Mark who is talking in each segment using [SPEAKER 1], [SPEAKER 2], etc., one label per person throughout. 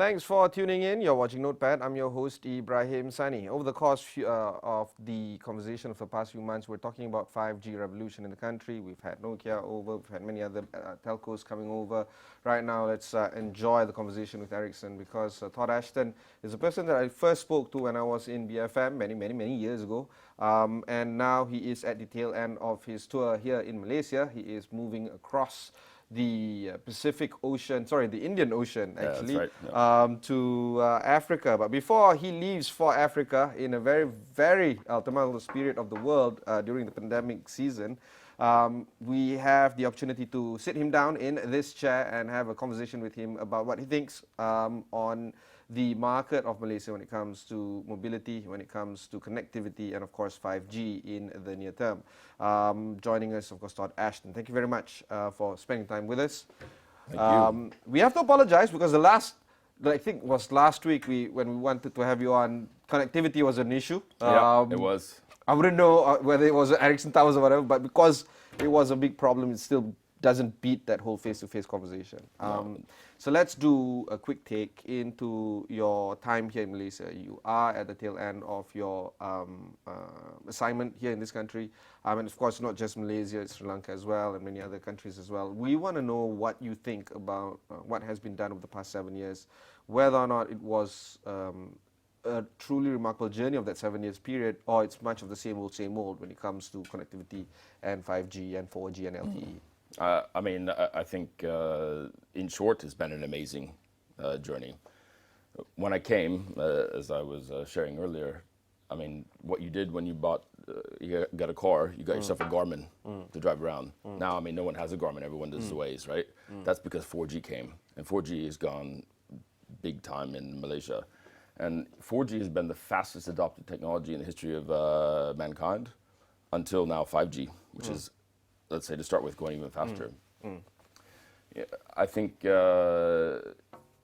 [SPEAKER 1] Thanks for tuning in. You're watching Notepad. I'm your host, Ibrahim Sani. Over the course of the conversation of the past few months, we're talking about 5G revolution in the country. We've had Nokia over, we've had many other telcos coming over. Right now, let's enjoy the conversation with Ericsson because Todd Ashton is a person that I first spoke to when I was in BFM many years ago. And now he is at the tail end of his tour here in Malaysia. He is moving across the Pacific Ocean, sorry, the Indian Ocean actually,
[SPEAKER 2] Yeah, that's right.
[SPEAKER 1] to Africa. But before he leaves for Africa in a very tumultuous period of the world during the pandemic season, we have the opportunity to sit him down in this chair and have a conversation with him about what he thinks on the market of Malaysia when it comes to mobility, when it comes to connectivity, and of course 5G in the near term. Joining us, of course, Todd Ashton. Thank you very much for spending time with us.
[SPEAKER 2] Thank you.
[SPEAKER 1] We have to apologize because I think was last week when we wanted to have you on, connectivity was an issue.
[SPEAKER 2] Yeah, it was.
[SPEAKER 1] I wouldn't know whether it was Ericsson towers or whatever, but because it was a big problem, it still doesn't beat that whole face-to-face conversation. So let's do a quick take into your time here in Malaysia. You are at the tail end of your assignment here in this country. And of course, not just Malaysia, it's Sri Lanka as well, and many other countries as well. We want to know what you think about what has been done over the past 7 years, whether or not it was a truly remarkable journey of that 7 years period, or it's much of the same old when it comes to connectivity and 5G and 4G and LTE.
[SPEAKER 2] I think, in short, it's been an amazing journey. When I came, as I was sharing earlier, I mean, what you did when you you got a car, you got yourself a Garmin to drive around. Now, I mean, no one has a Garmin, everyone does the Waze, right? That's because 4G came, and 4G has gone big time in Malaysia. And 4G has been the fastest adopted technology in the history of mankind until now 5G, which is, let's say, to start with, going even faster. Yeah, I think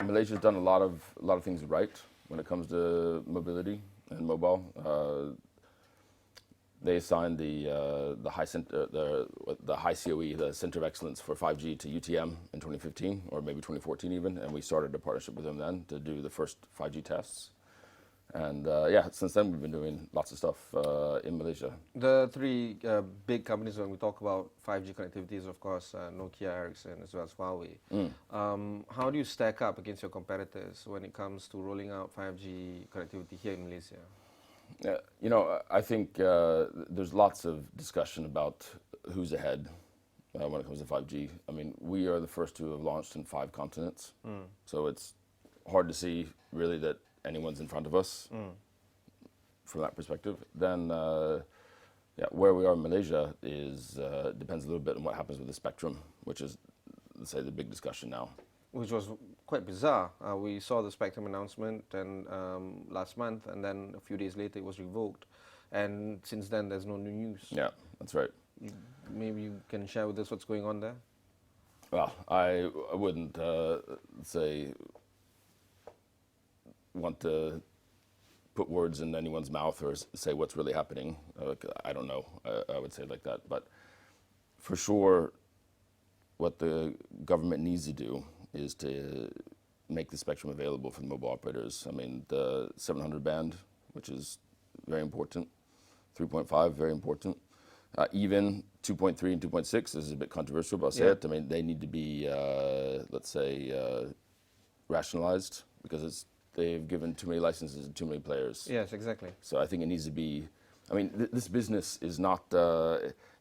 [SPEAKER 2] Malaysia's done a lot of things right when it comes to mobility and mobile. They assigned the high COE, the Center of Excellence for 5G, to UTM in 2015, or maybe 2014 even, and we started a partnership with them then to do the first 5G tests. And since then we've been doing lots of stuff in Malaysia.
[SPEAKER 1] The three big companies when we talk about 5G connectivity is, of course, Nokia, Ericsson, as well as Huawei. How do you stack up against your competitors when it comes to rolling out 5G connectivity here in Malaysia?
[SPEAKER 2] I think there's lots of discussion about who's ahead when it comes to 5G. I mean, we are the first to have launched in 5 continents, so it's hard to see really that anyone's in front of us from that perspective. Then, where we are in Malaysia depends a little bit on what happens with the spectrum, which is, let's say, the big discussion now.
[SPEAKER 1] Which was quite bizarre. We saw the spectrum announcement last month, and then a few days later it was revoked. And since then, there's no new news.
[SPEAKER 2] Yeah, that's right.
[SPEAKER 1] Maybe you can share with us what's going on there?
[SPEAKER 2] Well, I wouldn't want to put words in anyone's mouth or say what's really happening. I don't know. I would say it like that. But for sure, what the government needs to do is to make the spectrum available for the mobile operators. I mean, the 700 band, which is very important, 3.5, very important. Even 2.3 and 2.6 is a bit controversial, but I'll say it. I mean, they need to be, rationalized because they've given too many licenses to too many players.
[SPEAKER 1] Yes, exactly.
[SPEAKER 2] So I think it needs to be, I mean, this business is not,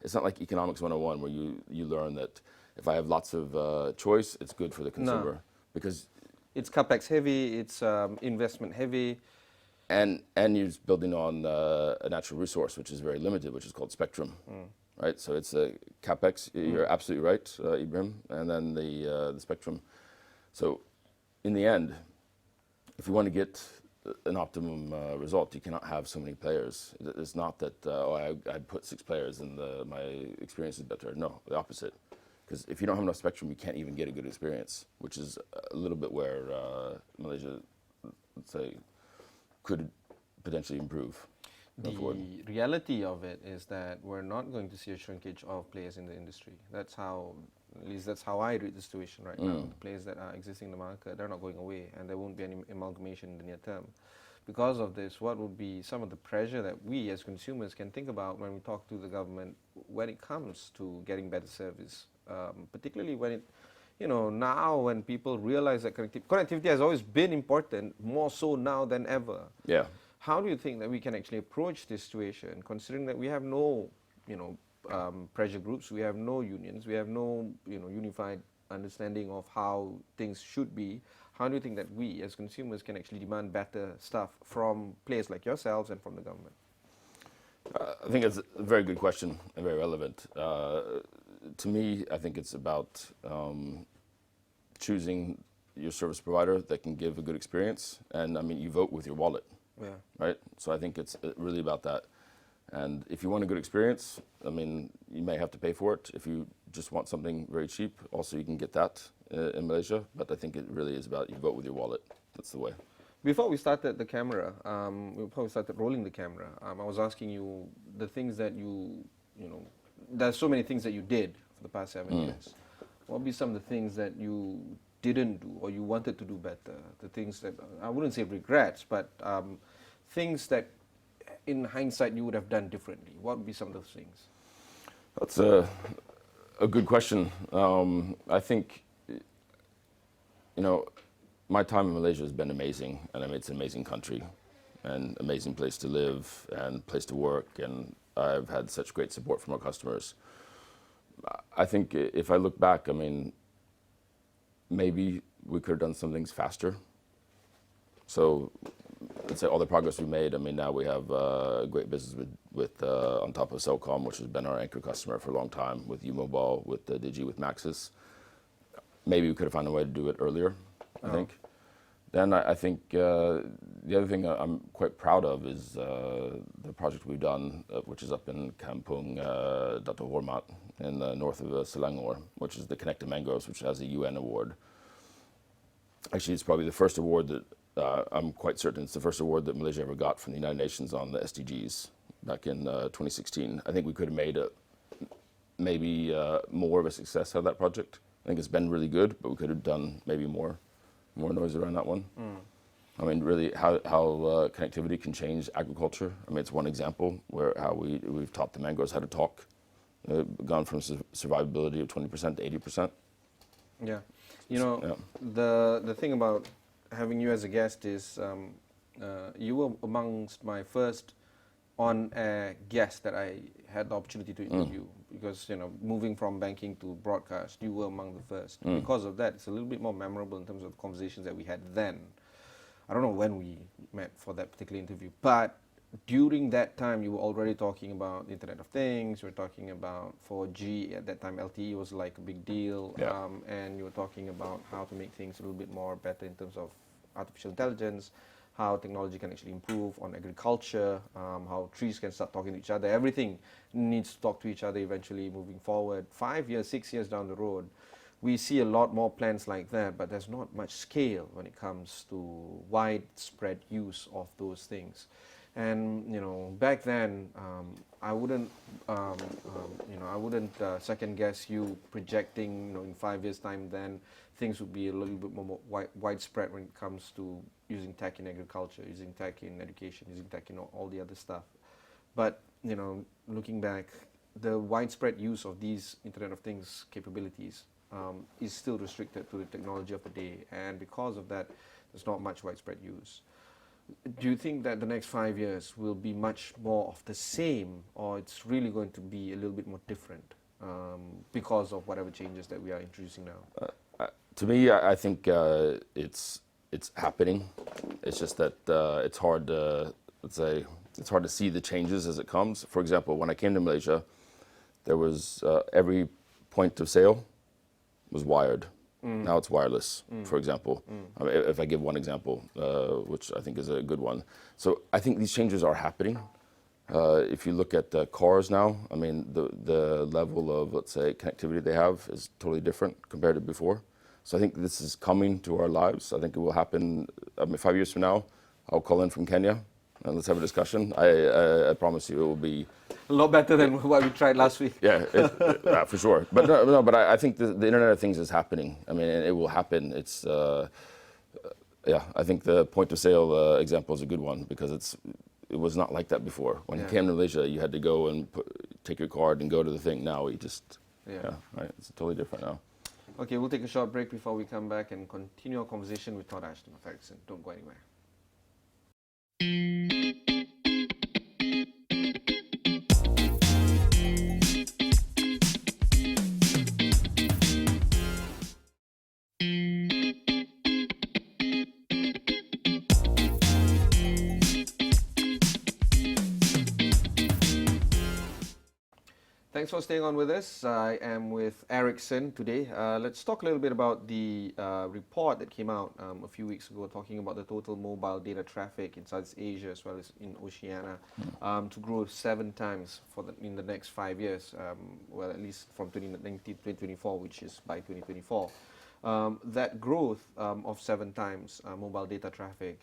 [SPEAKER 2] it's not like economics 101 where you learn that if I have lots of choice, it's good for the consumer.
[SPEAKER 1] No.
[SPEAKER 2] Because
[SPEAKER 1] it's capex heavy, it's investment heavy.
[SPEAKER 2] And you're building on a natural resource, which is very limited, which is called spectrum, right? So it's a capex, you're absolutely right, Ibrahim, and then the spectrum. So in the end, if you want to get an optimum result, you cannot have so many players. It's not that, I put 6 players and my experience is better. No, the opposite. Because if you don't have enough spectrum, you can't even get a good experience, which is a little bit where Malaysia, let's say, could potentially improve.
[SPEAKER 1] The reality of it is that we're not going to see a shrinkage of players in the industry. That's how At least that's how I read the situation right now. The players that are existing in the market, they're not going away, and there won't be any amalgamation in the near term. Because of this, what would be some of the pressure that we as consumers can think about when we talk to the government when it comes to getting better service, particularly when it, now when people realize that connectivity has always been important, more so now than ever.
[SPEAKER 2] Yeah.
[SPEAKER 1] How do you think that we can actually approach this situation, considering that we have no, pressure groups, we have no unions, we have no, unified understanding of how things should be? How do you think that we as consumers can actually demand better stuff from players like yourselves and from the government?
[SPEAKER 2] I think it's a very good question and very relevant. To me, I think it's about choosing your service provider that can give a good experience. And I mean, you vote with your wallet, right? So I think it's really about that. And if you want a good experience, I mean, you may have to pay for it. If you just want something very cheap, also you can get that in Malaysia. But I think it really is about you vote with your wallet. That's the way.
[SPEAKER 1] Before we started the camera, before we started rolling the camera, I was asking you the things that there's so many things that you did for the past 7 years. What would be some of the things that you didn't do or you wanted to do better? The things that, I wouldn't say regrets, but things that in hindsight you would have done differently. What would be some of those things?
[SPEAKER 2] That's a good question. I think, my time in Malaysia has been amazing, and I mean, it's an amazing country and amazing place to live and place to work, and I've had such great support from our customers. I think if I look back, I mean, maybe we could have done some things faster. So let's say all the progress we made, I mean, now we have great business with on top of Celcom, which has been our anchor customer for a long time, with U-Mobile, with Digi, with Maxis. Maybe we could have found a way to do it earlier, I think. Then I think the other thing I'm quite proud of is the project we've done, which is up in Kampung Dato' Hormat in the north of Selangor, which is the Connected Mangroves, which has a UN award. Actually, it's probably the first award that, I'm quite certain it's the first award that Malaysia ever got from the United Nations on the SDGs back in 2016. I think we could have made maybe more of a success out of that project. I think it's been really good, but we could have done maybe more noise around that one. I mean, really, how connectivity can change agriculture. I mean, it's one example where how we've taught the mangroves how to talk, gone from survivability of 20% to 80%.
[SPEAKER 1] Yeah, the thing about having you as a guest is you were amongst my first on-air guests that I had the opportunity to interview, because moving from banking to broadcast, you were among the first. Because of that, it's a little bit more memorable in terms of the conversations that we had then. I don't know when we met for that particular interview, but during that time you were already talking about Internet of Things, you were talking about 4G. At that time LTE was like a big deal, and you were talking about how to make things a little bit more better in terms of artificial intelligence, how technology can actually improve on agriculture, how trees can start talking to each other. Everything needs to talk to each other eventually moving forward. 5 years, 6 years down the road, we see a lot more plans like that, but there's not much scale when it comes to widespread use of those things. And back then, I wouldn't second guess you projecting, in 5 years' time, then things would be a little bit more widespread when it comes to using tech in agriculture, using tech in education, using tech in all the other stuff. But looking back, the widespread use of these Internet of Things capabilities is still restricted to the technology of the day, and because of that, there's not much widespread use. Do you think that the next 5 years will be much more of the same, or it's really going to be a little bit more different because of whatever changes that we are introducing now?
[SPEAKER 2] To me, I think it's happening. It's just that it's hard to, it's hard to see the changes as it comes. For example, when I came to Malaysia, there was every point of sale was wired. Now it's wireless, for example. I mean, if I give one example, which I think is a good one. So I think these changes are happening. If you look at cars now, I mean, the level of, let's say, connectivity they have is totally different compared to before. So I think this is coming to our lives. I think it will happen. I mean, 5 years from now, I'll call in from Kenya. and let's have a discussion. I promise you it will be
[SPEAKER 1] A lot better than what we tried last week.
[SPEAKER 2] yeah, for sure. But but I think the Internet of Things is happening. I mean, it will happen. It's yeah. I think the point of sale example is a good one because it was not like that before. When you came to Malaysia, you had to go and take your card and go to the thing. Now you just right. It's totally different now.
[SPEAKER 1] Okay, we'll take a short break before we come back and continue our conversation with Todd Ashton of Ericsson. Don't go anywhere. Thanks for staying on with us. I am with Ericsson today. Let's talk a little bit about the report that came out a few weeks ago talking about the total mobile data traffic in Southeast Asia as well as in Oceania to grow 7 times in the next 5 years, well, at least from 2019 to 2024, which is by 2024. That growth of 7 times mobile data traffic,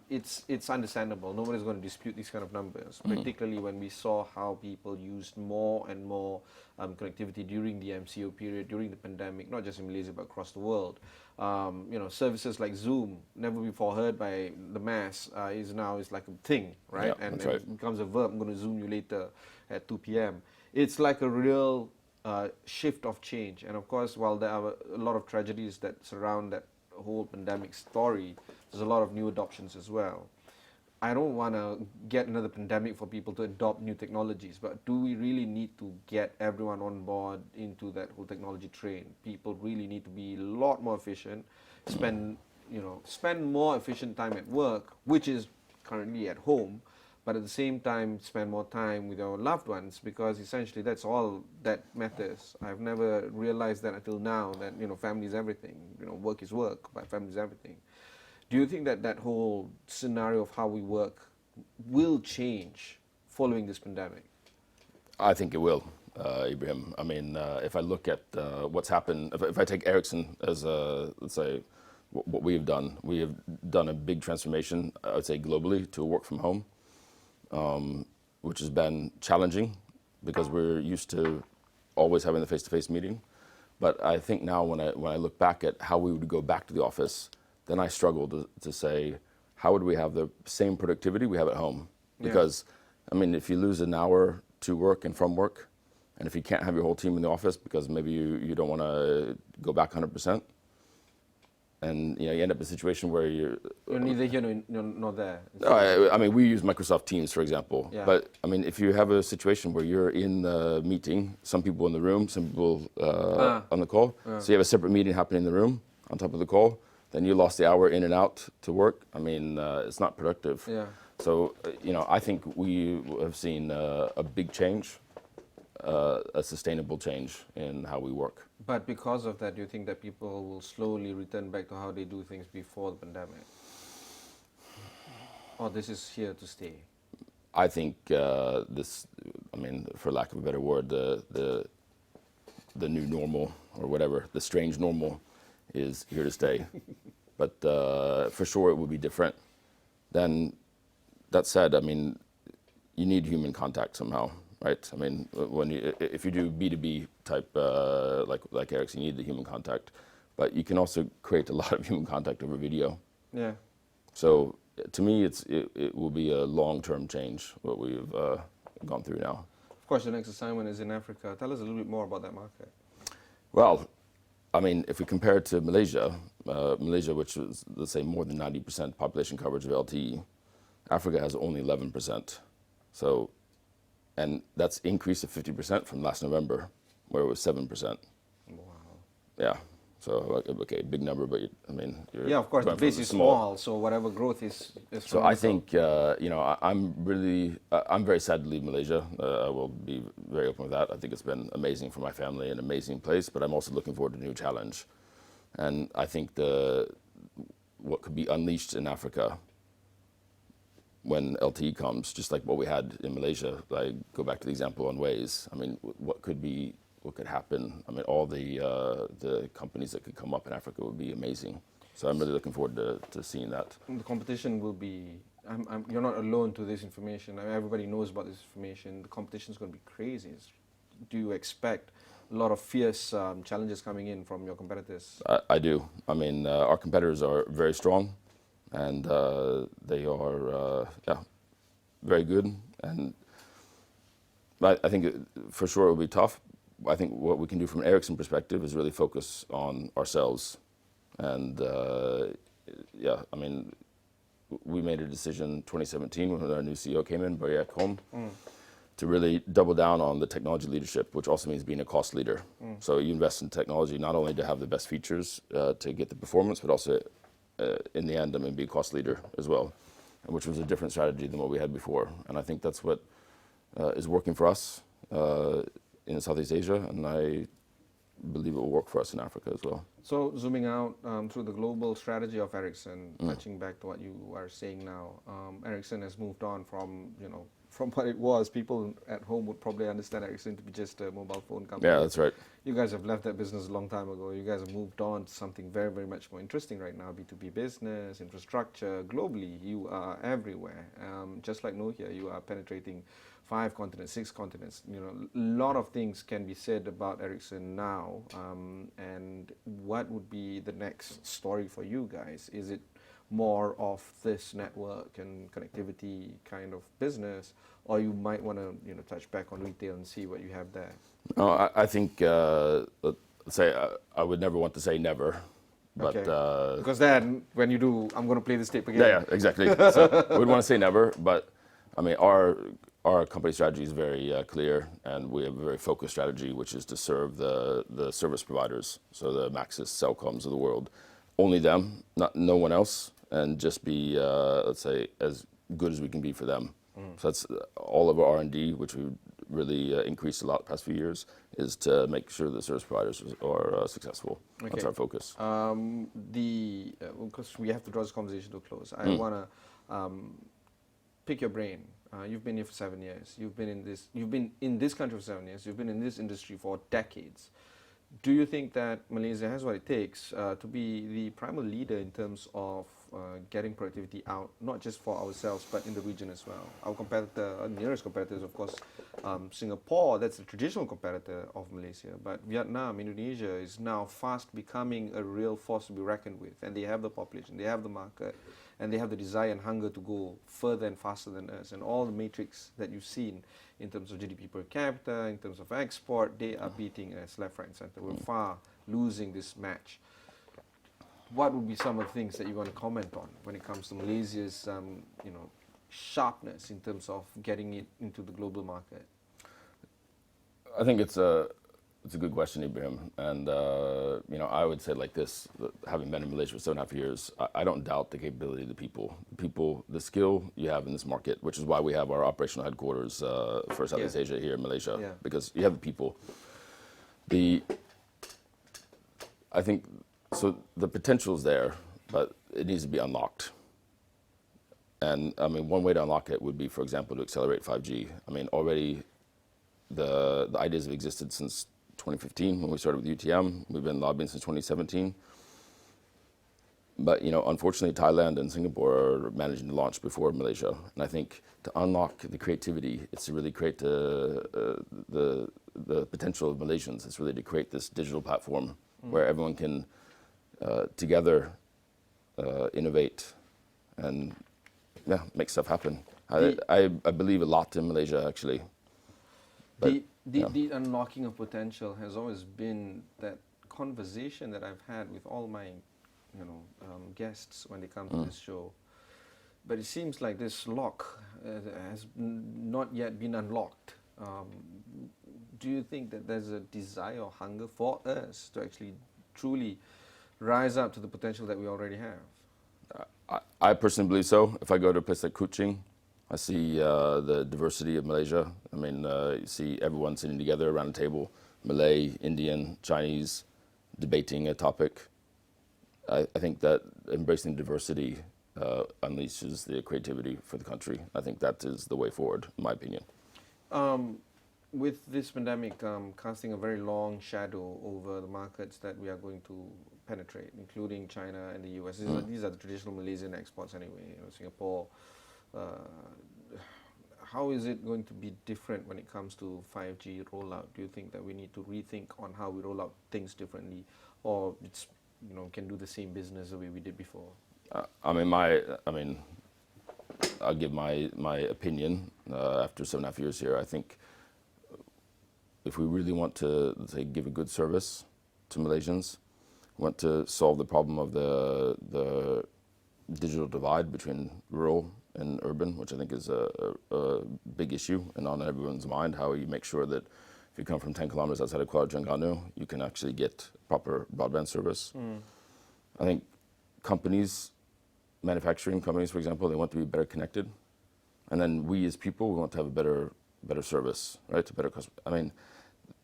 [SPEAKER 1] it's understandable. Nobody's going to dispute these kind of numbers, particularly when we saw how people used more and more connectivity during the MCO period, during the pandemic, not just in Malaysia but across the world. You know, services like Zoom, never before heard by the mass, is like a thing, right?
[SPEAKER 2] Yeah,
[SPEAKER 1] and
[SPEAKER 2] right.
[SPEAKER 1] it becomes a verb. I'm going to Zoom you later at 2 p.m. It's like a real shift of change. And of course, while there are a lot of tragedies that surround that whole pandemic story, there's a lot of new adoptions as well. I don't want to get another pandemic for people to adopt new technologies, but do we really need to get everyone on board into that whole technology train? People really need to be a lot more efficient, spend more efficient time at work, which is currently at home, but at the same time spend more time with our loved ones, because essentially that's all that matters. I've never realized that until now, that family is everything. Work is work, but family is everything. Do you think that that whole scenario of how we work will change following this pandemic?
[SPEAKER 2] I think it will, Ibrahim. I mean, if I look at what's happened, if I take Ericsson as let's say what we have done a big transformation, I would say globally, to work from home. Which has been challenging because we're used to always having the face-to-face meeting. But I think now when I look back at how we would go back to the office, then I struggle to say, how would we have the same productivity we have at home? Because, I mean, if you lose an hour to work and from work, and if you can't have your whole team in the office because maybe you don't want to go back 100%, and you end up in a situation where you're
[SPEAKER 1] neither here nor there.
[SPEAKER 2] No, I mean, we use Microsoft Teams, for example.
[SPEAKER 1] Yeah.
[SPEAKER 2] But I mean, if you have a situation where you're in the meeting, some people in the room, some people on the call, so you have a separate meeting happening in the room on top of the call, then you lost the hour in and out to work. I mean, it's not productive.
[SPEAKER 1] Yeah.
[SPEAKER 2] So I think we have seen a big change, a sustainable change in how we work.
[SPEAKER 1] But because of that, do you think that people will slowly return back to how they do things before the pandemic? Or this is here to stay?
[SPEAKER 2] I think this, I mean, for lack of a better word, the new normal or whatever, the strange normal is here to stay. But for sure it will be different. Then, that said, I mean, you need human contact somehow. Right. I mean, if you do B2B type like Ericsson, you need the human contact, but you can also create a lot of human contact over video.
[SPEAKER 1] Yeah.
[SPEAKER 2] So to me, it will be a long-term change what we've gone through now.
[SPEAKER 1] Of course, your next assignment is in Africa. Tell us a little bit more about that market.
[SPEAKER 2] Well, I mean, if we compare it to Malaysia, which is, let's say, more than 90% population coverage of LTE, Africa has only 11%. So. And that's increased to 50% from last November, where it was 7%.
[SPEAKER 1] Wow.
[SPEAKER 2] Yeah. So, okay, big number, but I mean,
[SPEAKER 1] yeah, of course, the base is small, so whatever growth is
[SPEAKER 2] so I think, I'm very sad to leave Malaysia. I will be very open with that. I think it's been amazing for my family, an amazing place, but I'm also looking forward to a new challenge. And I think what could be unleashed in Africa when LTE comes, just like what we had in Malaysia, I go back to the example on Waze. I mean, what could happen? I mean, all the companies that could come up in Africa would be amazing. So I'm really looking forward to seeing that.
[SPEAKER 1] The competition will be you're not alone to this information. I mean, everybody knows about this information. The competition is going to be crazy. Do you expect a lot of fierce challenges coming in from your competitors?
[SPEAKER 2] I do. I mean, our competitors are very strong, and they are very good. And I think for sure it will be tough. I think what we can do from an Ericsson perspective is really focus on ourselves. And I mean, we made a decision 2017 when our new CEO came in, Ibrahim, to really double down on the technology leadership, which also means being a cost leader. So you invest in technology not only to have the best features to get the performance, but also in the end, I mean, be a cost leader as well, which was a different strategy than what we had before. And I think that's what is working for us in Southeast Asia, and I believe it will work for us in Africa as well.
[SPEAKER 1] So zooming out through the global strategy of Ericsson, touching back to what you are saying now, Ericsson has moved on from, from what it was. People at home would probably understand Ericsson to be just a mobile phone company.
[SPEAKER 2] Yeah, that's right.
[SPEAKER 1] You guys have left that business a long time ago. You guys have moved on to something very, very much more interesting right now, B2B business, infrastructure. Globally, you are everywhere. Just like Nokia, you are penetrating 5 continents, 6 continents. A lot of things can be said about Ericsson now. And what would be the next story for you guys? Is it more of this network and connectivity kind of business, or you might want to touch back on retail and see what you have there?
[SPEAKER 2] No, I think let's say I would never want to say never, but
[SPEAKER 1] okay. Because then when you do, I'm going to play this tape again.
[SPEAKER 2] Yeah, exactly. So we would want to say never, but I mean our company strategy is very clear, and we have a very focused strategy, which is to serve the service providers, so the Maxis, Cellcoms of the world, only them, no one else, and just be let's say as good as we can be for them. So that's all of our R&D, which we really increased a lot the past few years, is to make sure the service providers are successful. Okay. That's our focus.
[SPEAKER 1] Because we have to draw this conversation to a close, I want to pick your brain. You've been here for 7 years. You've been in this country for 7 years. You've been in this industry for decades. Do you think that Malaysia has what it takes to be the primal leader in terms of getting productivity out, not just for ourselves, but in the region as well? Our competitor, our nearest competitor is, of course, Singapore. That's the traditional competitor of Malaysia. But Vietnam, Indonesia is now fast becoming a real force to be reckoned with. And they have the population, they have the market, and they have the desire and hunger to go further and faster than us. And all the metrics that you've seen in terms of GDP per capita, in terms of export, they are beating us left, right, and center. We're far losing this match. What would be some of the things that you want to comment on when it comes to Malaysia's, sharpness in terms of getting it into the global market?
[SPEAKER 2] I think it's a good question, Ibrahim. And I would say like this: having been in Malaysia for 7.5 years, I don't doubt the capability of the people, the skill you have in this market, which is why we have our operational headquarters for Southeast Asia here in Malaysia, because you have the people. I think. So the potential is there, but it needs to be unlocked. And I mean, one way to unlock it would be, for example, to accelerate 5G. I mean, already the ideas have existed since 2015 when we started with UTM. We've been lobbying since 2017. But unfortunately, Thailand and Singapore are managing to launch before Malaysia. And I think to unlock the creativity, it's to really create the potential of Malaysians. It's really to create this digital platform where everyone can together innovate and make stuff happen. I believe a lot in Malaysia, actually. But,
[SPEAKER 1] the unlocking of potential has always been that conversation that I've had with all my guests when they come to this show. But it seems like this lock has not yet been unlocked. Do you think that there's a desire or hunger for us to actually truly rise up to the potential that we already have?
[SPEAKER 2] I personally believe so. If I go to a place like Kuching, I see the diversity of Malaysia. I mean, you see everyone sitting together around a table, Malay, Indian, Chinese, debating a topic. I think that embracing diversity unleashes the creativity for the country. I think that is the way forward, in my opinion.
[SPEAKER 1] With this pandemic casting a very long shadow over the markets that we are going to penetrate, including China and the US. These are the traditional Malaysian exports anyway. Singapore, how is it going to be different when it comes to 5G rollout? Do you think that we need to rethink on how we roll out things differently, or it's, can do the same business the way we did before?
[SPEAKER 2] I'll give my opinion after 7.5 years here. I think if we really want to, say, give a good service to Malaysians, want to solve the problem of the digital divide between rural and urban, which I think is a big issue and on everyone's mind, how you make sure that if you come from 10 kilometers outside of Kuala Terengganu, you can actually get proper broadband service. I think companies, manufacturing companies, for example, they want to be better connected. And then we as people, we want to have a better service, right? To better customer. I mean,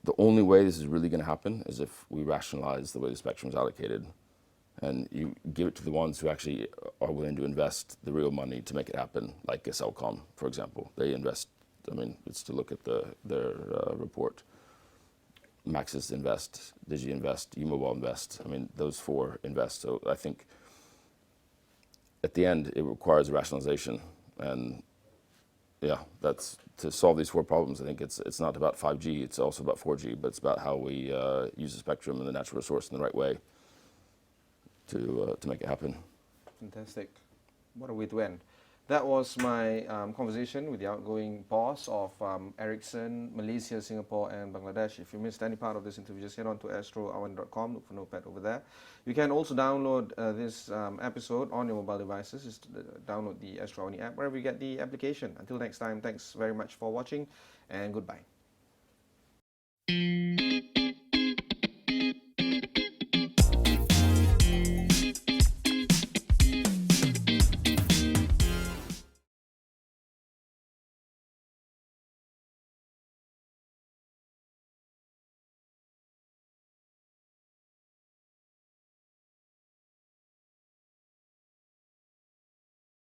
[SPEAKER 2] the only way this is really going to happen is if we rationalize the way the spectrum is allocated, and you give it to the ones who actually are willing to invest the real money to make it happen, like a Celcom, for example. They invest, it's to look at their report. Maxis invest, Digi invest, U-Mobile invest. Those four invest. So I think at the end, it requires rationalization. And yeah, that's to solve these four problems. I think it's not about 5G, it's also about 4G, but it's about how we use the spectrum and the natural resource in the right way to make it happen.
[SPEAKER 1] Fantastic. What a way to end. That was my conversation with the outgoing boss of Ericsson, Malaysia, Singapore, and Bangladesh. If you missed any part of this interview, just head on to astroawani.com, look for Notepad over there. You can also download this episode on your mobile devices. Just download the Astro AWANI app wherever you get the application. Until next time, thanks very much for watching, and goodbye.